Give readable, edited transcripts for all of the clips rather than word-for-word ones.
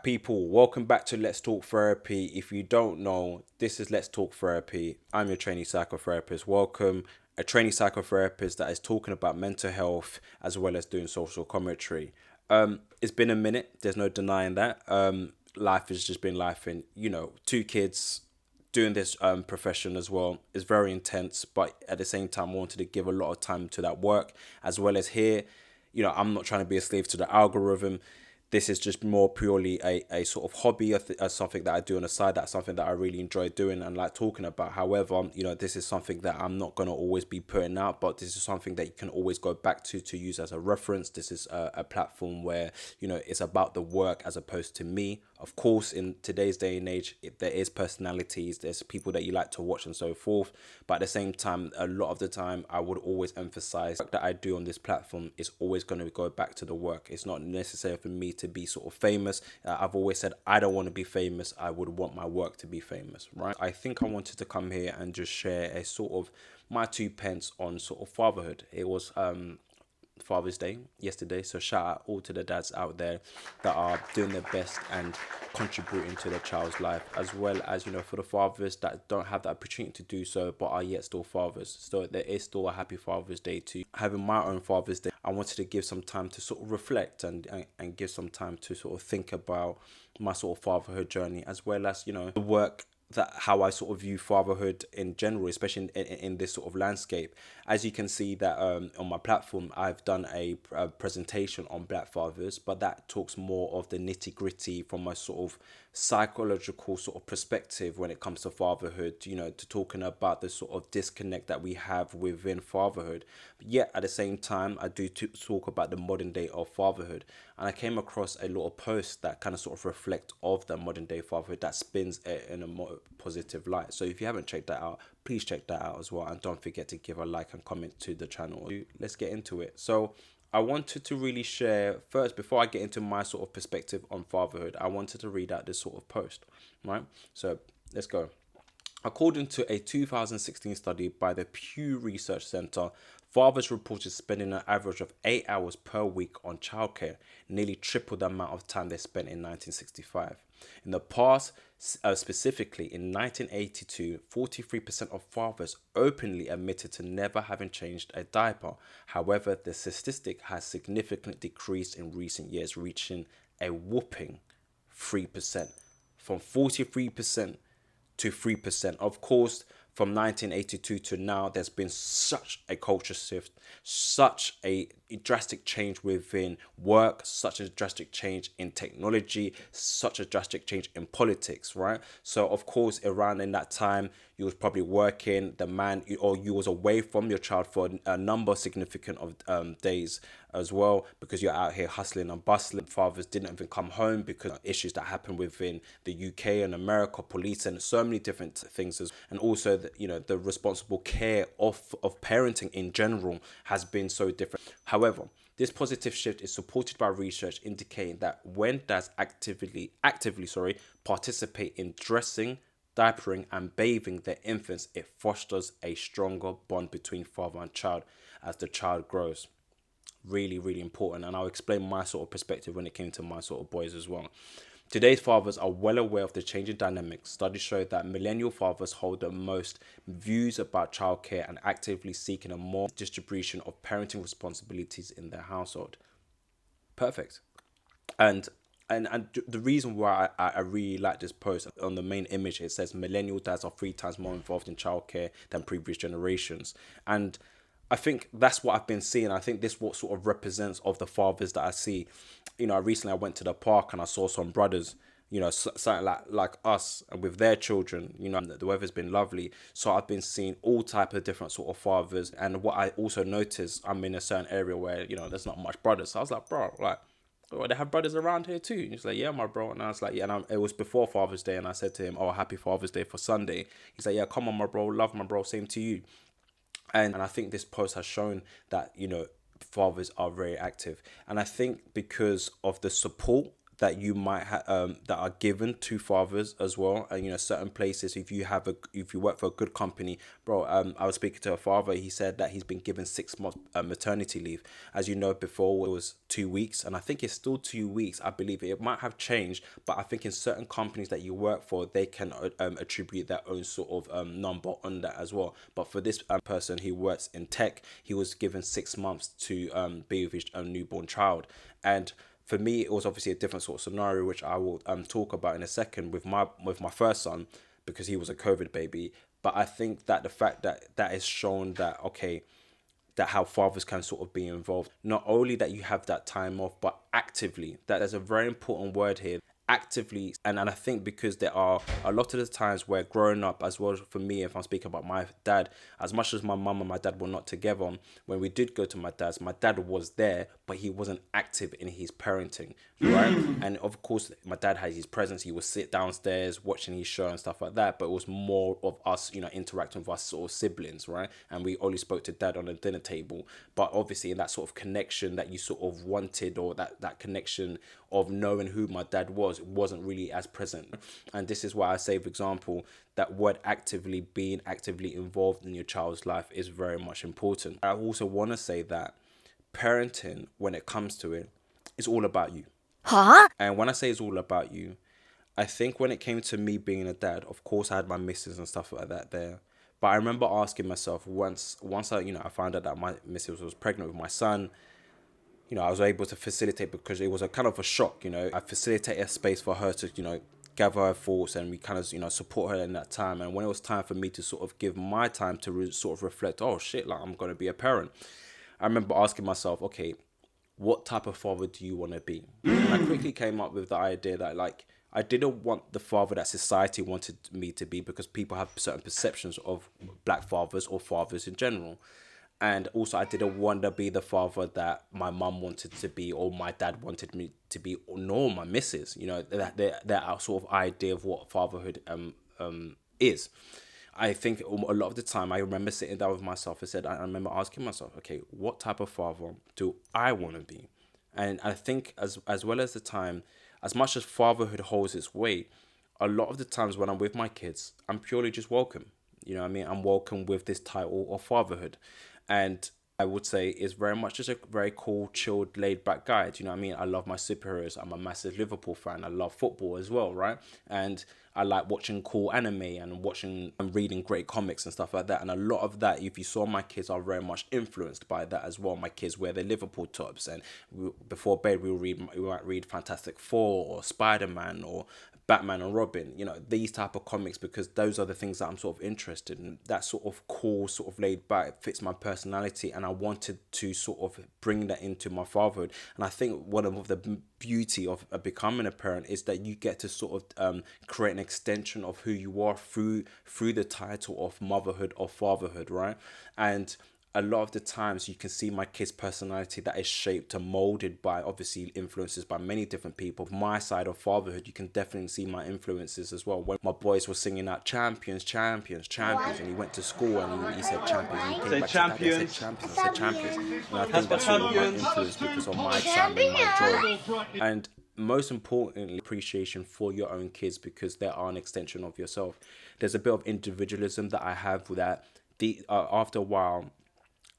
People, welcome back to Let's Talk Therapy. If you don't know, this is Let's Talk Therapy. I'm your trainee psychotherapist. Welcome, a trainee psychotherapist that is talking about mental health as well as doing social commentary. It's been a minute. There's no denying that. Life has just been life, and two kids, doing this profession as well is very intense. But at the same time, I wanted to give a lot of time to that work as well as here. I'm not trying to be a slave to the algorithm. This is just more purely a sort of hobby, something that I do on the side. That's something that I really enjoy doing and like talking about. However, this is something that I'm not going to always be putting out, but this is something that you can always go back to use as a reference. This is a platform where, it's about the work as opposed to me. Of course, in today's day and age, there is personalities, there's people that you like to watch and so forth. But at the same time, a lot of the time, I would always emphasize that I do on this platform is always going to go back to the work. It's not necessary for me to be sort of famous. I've always said I don't want to be famous. I would want my work to be famous, right? I think I wanted to come here and just share a sort of my 2 pence on sort of fatherhood. It was Father's Day yesterday, so shout out all to the dads out there that are doing their best and contributing to their child's life, as well as for the fathers that don't have the opportunity to do so but are yet still fathers. So there is still a happy Father's Day to having my own Father's Day. I wanted to give some time to sort of reflect and give some time to sort of think about my sort of fatherhood journey, as well as the work that how I sort of view fatherhood in general, especially in this sort of landscape. As you can see that on my platform, I've done a presentation on Black fathers, but that talks more of the nitty gritty from a sort of psychological sort of perspective when it comes to fatherhood, to talking about the sort of disconnect that we have within fatherhood. But yet at the same time, I do talk about the modern day of fatherhood. And I came across a lot of posts that kind of sort of reflect of the modern day fatherhood that spins it in a more positive light. So if you haven't checked that out, please check that out as well. And don't forget to give a like and comment to the channel. Let's get into it. So I wanted to really share first, before I get into my sort of perspective on fatherhood, I wanted to read out this sort of post, right? So let's go. According to a 2016 study by the Pew Research Center, fathers reported spending an average of 8 hours per week on childcare, nearly triple the amount of time they spent in 1965. In the past, specifically in 1982, 43% of fathers openly admitted to never having changed a diaper. However, the statistic has significantly decreased in recent years, reaching a whopping 3%, from 43% to 3%. Of course, from 1982 to now, there's been such a culture shift, such a drastic change within work, such a drastic change in technology, such a drastic change in politics, right? So, of course, around in that time, you was probably working, the man, or you was away from your child for a number significant of days as well, because you're out here hustling and bustling. Fathers didn't even come home because of issues that happen within the UK and America, police, and so many different things. And also, the responsible care of parenting in general has been so different. However, this positive shift is supported by research indicating that when dads actively participate in dressing, diapering, and bathing their infants, it fosters a stronger bond between father and child as the child grows. Really, really important. And I'll explain my sort of perspective when it came to my sort of boys as well. Today's fathers are well aware of the changing dynamics. Studies show that millennial fathers hold the most views about childcare and actively seeking a more distribution of parenting responsibilities in their household. Perfect. And and the reason why I really like this post, on the main image it says millennial dads are 3 times more involved in childcare than previous generations. And I think that's what I've been seeing. I think this what sort of represents of the fathers that I see. Recently I went to the park and I saw some brothers, something like us, and with their children. The weather's been lovely, so I've been seeing all type of different sort of fathers. And what I also noticed, I'm in a certain area where there's not much brothers. So I was like, bro, like, oh, they have brothers around here too. And he's like, yeah, my bro. And I was like, yeah. And it was before Father's Day, and I said to him, oh, happy Father's Day for Sunday. He's like, yeah, come on, my bro, love, my bro, same to you. And I think this post has shown that fathers are very active. And I think because of the support that you might that are given to fathers as well. And certain places, if you work for a good company, bro. I was speaking to a father. He said that he's been given 6 months maternity leave. As you know, before it was 2 weeks, and I think it's still 2 weeks. I believe it might have changed, but I think in certain companies that you work for, they can attribute their own sort of number on that as well. But for this person who works in tech, he was given 6 months to be with his newborn child. And for me, it was obviously a different sort of scenario, which I will talk about in a second with my first son, because he was a COVID baby. But I think that the fact that is shown that, okay, that how fathers can sort of be involved, not only that you have that time off, but actively. That there's a very important word here, actively. And I think because there are a lot of the times where growing up, as well for me, if I'm speaking about my dad, as much as my mum and my dad were not together, when we did go to my dad was there, but he wasn't active in his parenting, right? And of course my dad had his presence. He would sit downstairs watching his show and stuff like that, but it was more of us, interacting with us sort of siblings, right? And we only spoke to dad on the dinner table. But obviously in that sort of connection that you sort of wanted, or that connection of knowing who my dad was, it wasn't really as present. And this is why I say, for example, that word actively, being actively involved in your child's life, is very much important. I also want to say that parenting, when it comes to it, is all about you. Huh? And when I say it's all about you, I think when it came to me being a dad, of course I had my missus and stuff like that there. But I remember asking myself once I found out that my missus was pregnant with my son, I was able to facilitate, because it was a kind of a shock. I facilitated a space for her to, gather her thoughts, and we kind of, support her in that time. And when it was time for me to sort of give my time to sort of reflect, oh shit, like I'm going to be a parent, I remember asking myself, okay, what type of father do you want to be? And I quickly came up with the idea that, like, I didn't want the father that society wanted me to be, because people have certain perceptions of black fathers or fathers in general. And also, I didn't want to be the father that my mum wanted to be, or my dad wanted me to be, or nor my missus. That sort of idea of what fatherhood is. I think a lot of the time I remember sitting down with myself and I remember asking myself, okay, what type of father do I want to be? And I think as well as the time, as much as fatherhood holds its weight, a lot of the times when I'm with my kids, I'm purely just welcome. You know what I mean? I'm welcome with this title of fatherhood. And I would say is very much just a very cool, chilled, laid back guy. Do you know what I mean? I love my superheroes. I'm a massive Liverpool fan. I love football as well, right? And I like watching cool anime and watching and reading great comics and stuff like that. And a lot of that, if you saw my kids, are very much influenced by that as well. My kids wear their Liverpool tops, and before bed we might read Fantastic Four or Spider-Man or Batman and Robin, these type of comics, because those are the things that I'm sort of interested in. That sort of cool, sort of laid back fits my personality, and I wanted to sort of bring that into my fatherhood. And I think one of the beauty of becoming a parent is that you get to sort of create an extension of who you are through the title of motherhood or fatherhood, right? And a lot of the times you can see my kid's personality that is shaped and molded by, obviously, influences by many different people. My side of fatherhood, you can definitely see my influences as well. When my boys were singing out champions, champions, champions, and he went to school and he said champions, and he came back to daddy and said champions, I said champions. And I think that's sort of my influence because of my excitement, my joy. And most importantly, appreciation for your own kids, because they are an extension of yourself. There's a bit of individualism that I have with that. After a while,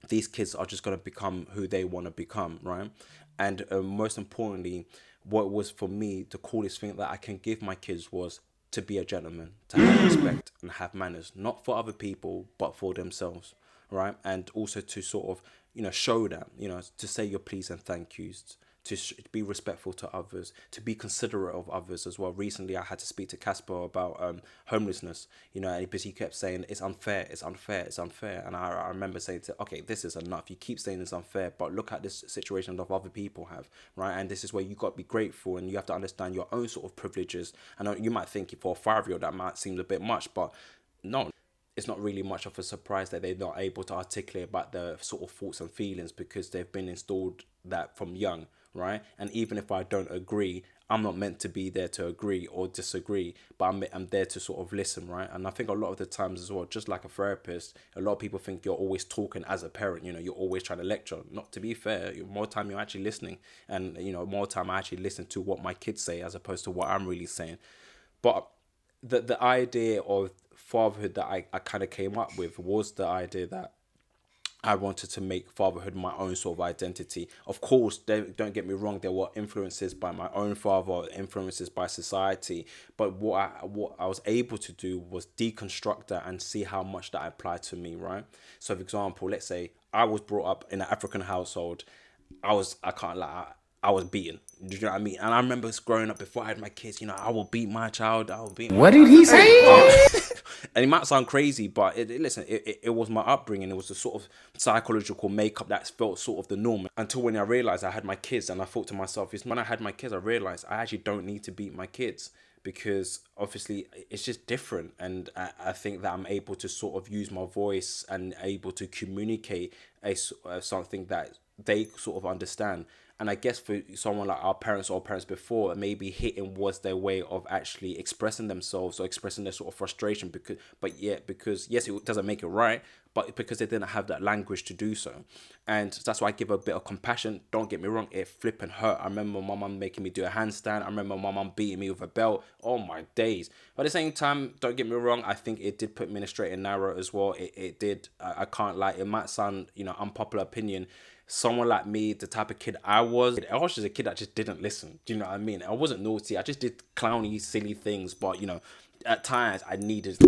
these kids are just going to become who they want to become, right? And most importantly, what was for me the coolest thing that I can give my kids was to be a gentleman, to have respect and have manners, not for other people, but for themselves, right? And also to sort of, show that, to say your please and thank yous, to be respectful to others, to be considerate of others as well. Recently, I had to speak to Casper about homelessness, because he kept saying, it's unfair, it's unfair, it's unfair. And I remember saying okay, this is enough. You keep saying it's unfair, but look at this situation that other people have, right? And this is where you got to be grateful, and you have to understand your own sort of privileges. And you might think for a 5-year-old that might seem a bit much, but no, it's not really much of a surprise that they're not able to articulate about their sort of thoughts and feelings, because they've been installed that from young, right? And even if I don't agree, I'm not meant to be there to agree or disagree, but I'm there to sort of listen, right? And I think a lot of the times as well, just like a therapist, a lot of people think you're always talking as a parent, you're always trying to lecture. Not, to be fair, more time you're actually listening, and more time I actually listen to what my kids say as opposed to what I'm really saying. But the idea of fatherhood that I kind of came up with was the idea that I wanted to make fatherhood my own sort of identity. Of course, don't get me wrong, there were influences by my own father, influences by society. But what I was able to do was deconstruct that and see how much that applied to me, right? So, for example, let's say I was brought up in an African household. I can't lie, I was beaten. Do you know what I mean? And I remember growing up before I had my kids, I will beat my child. I will beat my What did he say? And it might sound crazy, but listen, it was my upbringing. It was the sort of psychological makeup that felt sort of the norm. Until when I realized I had my kids, and I thought to myself, it's when I had my kids, I realized I actually don't need to beat my kids, because obviously it's just different. And I think that I'm able to sort of use my voice and able to communicate something that they sort of understand. And I guess for someone like our parents or parents before, maybe hitting was their way of actually expressing themselves or expressing their sort of frustration, because yes, it doesn't make it right, but because they didn't have that language to do so. And that's why I give a bit of compassion. Don't get me wrong, it flipping hurt. I remember my mum making me do a handstand. I remember my mum beating me with a belt. Oh my days. But at the same time, don't get me wrong, I think it did put me in a straight and narrow as well. It did. I can't lie. It might sound, unpopular opinion. Someone like me, the type of kid I was just a kid that just didn't listen. Do you know what I mean? I wasn't naughty. I just did clowny, silly things. But, at times I needed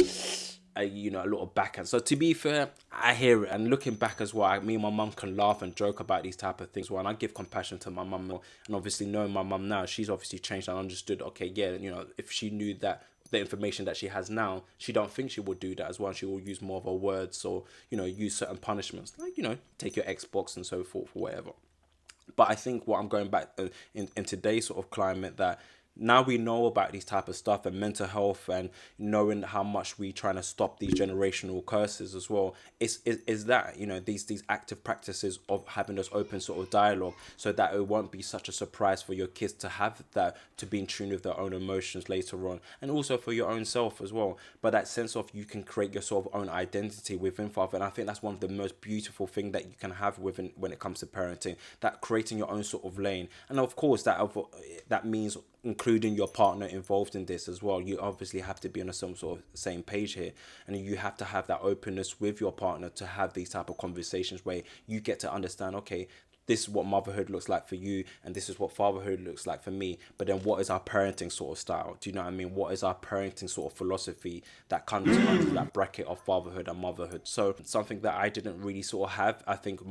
a little backhand. So to be fair, I hear it. And looking back as well, me and my mum can laugh and joke about these type of things. Well, and I give compassion to my mum. And obviously knowing my mum now, she's obviously changed and understood, okay, yeah, if she knew that the information that she has now, she don't think she would do that as well. She will use more of her words, or use certain punishments, like take your Xbox and so forth or whatever. But I think what I'm going back in today's sort of climate, that now we know about these type of stuff and mental health, and knowing how much we trying to stop these generational curses as well, is that these active practices of having this open sort of dialogue, so that it won't be such a surprise for your kids to have that, to be in tune with their own emotions later on, and also for your own self as well. But that sense of you can create your sort of own identity within father, and I think that's one of the most beautiful thing that you can have within when it comes to parenting, that creating your own sort of lane. And of course that means including your partner involved in this as well. You obviously have to be on some sort of same page here, and you have to have that openness with your partner to have these type of conversations where you get to understand, okay, this is what motherhood looks like for you, and this is what fatherhood looks like for me. But then what is our parenting sort of style? Do you know what I mean? What is our parenting sort of philosophy that comes under that bracket of fatherhood and motherhood? So something that I didn't really sort of have. I think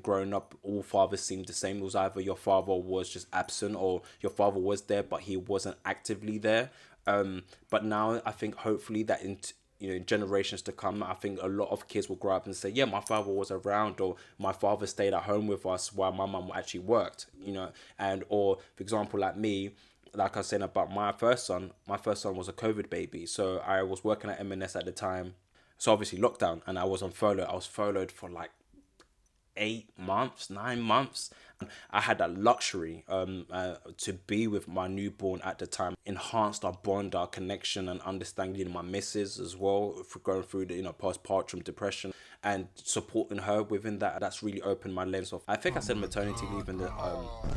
growing up, all fathers seemed the same. It was either your father was just absent, or your father was there but he wasn't actively there. But now I think hopefully that in generations to come, I think a lot of kids will grow up and say, yeah, my father was around, or my father stayed at home with us while my mum actually worked, and, or for example, like me, like I was saying about my first son was a COVID baby. So I was working at M&S at the time. So obviously lockdown, and I was on furlough. I was furloughed for like 9 months. I had that luxury to be with my newborn at the time, enhanced our bond, our connection, and understanding my missus as well, for going through the postpartum depression, and supporting her within that. That's really opened my lens of, I think I said maternity leave in the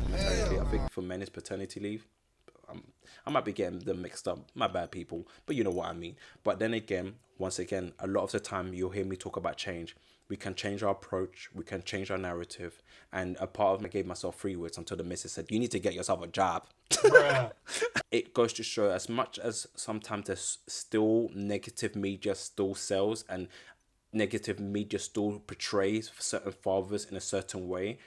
maternity leave. I think for men it's paternity leave. I might be getting them mixed up, my bad, people, but you know what I mean. But then again, once again, a lot of the time you'll hear me talk about change. We can change our approach, we can change our narrative. And a part of me gave myself free words until the missus said, you need to get yourself a job. It goes to show, as much as sometimes there's still negative media still sells, and negative media still portrays certain fathers in a certain way,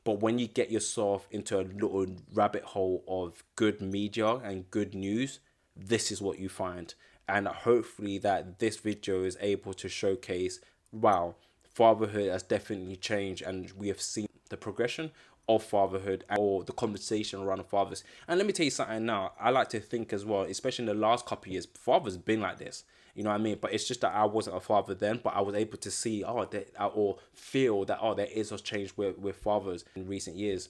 but when you get yourself into a little rabbit hole of good media and good news, this is what you find. And hopefully that this video is able to showcase, wow, fatherhood has definitely changed, and we have seen the progression of fatherhood, or the conversation around fathers. And let me tell you something now, I like to think as well, especially in the last couple of years, fathers been like this. You know what I mean? But it's just that I wasn't a father then, but I was able to see, or feel that, there is a change with fathers in recent years.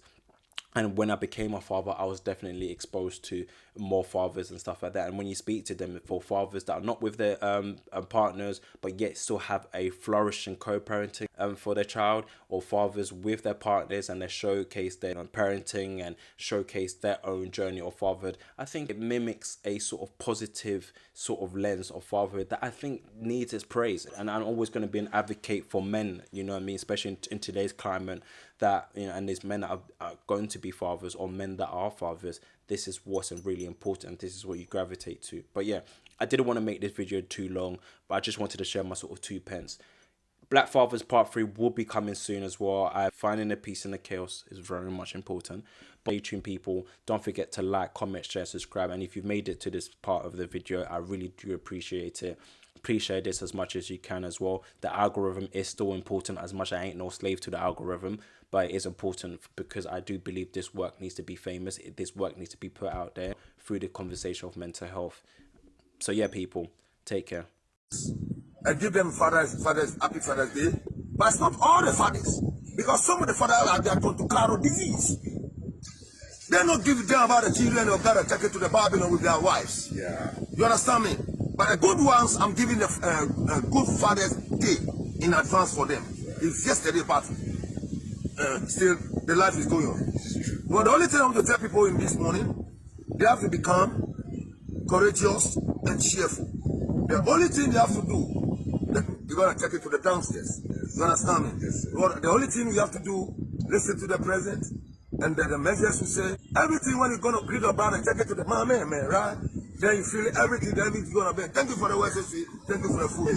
And when I became a father, I was definitely exposed to more fathers and stuff like that. And when you speak to them, for fathers that are not with their partners, but yet still have a flourishing co-parenting for their child, or fathers with their partners and they showcase their parenting and showcase their own journey of fatherhood, I think it mimics a sort of positive sort of lens of fatherhood that I think needs its praise. And I'm always going to be an advocate for men, you know what I mean, especially in today's climate, that, you know, and there's men that are going to be fathers, or men that are fathers. This is what's really important. This is what you gravitate to. But yeah, I didn't want to make this video too long, but I just wanted to share my sort of 2 pence. Black Fathers Part 3 will be coming soon as well. Finding the peace in the chaos is very much important. But stay tuned, people. Don't forget to like, comment, share, subscribe. And if you've made it to this part of the video, I really do appreciate it. Please share this as much as you can as well. The algorithm is still important, as much as I ain't no slave to the algorithm, but it is important because I do believe this work needs to be famous. This work needs to be put out there through the conversation of mental health. So yeah, people, take care. And give them fathers, happy Father's Day. But it's not all the fathers. Because some of the fathers are there to carry disease. They don't give a damn about the children of God and take it to the Babylon with their wives. Yeah. You understand me? But the good ones, I'm giving a good Father's Day in advance for them. It's yesterday, but still the life is going on. But the only thing I'm going to tell people in this morning, they have to become courageous and cheerful. The only thing they have to do, you're going to take it to the downstairs. You understand me? Yes, The only thing you have to do, listen to the president, and then the measures will say, everything when you're going to greet about and take it to the man, right? Then you feel everything, everything's going to be. Thank you for the words, thank you for the food.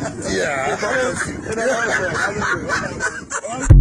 Yeah.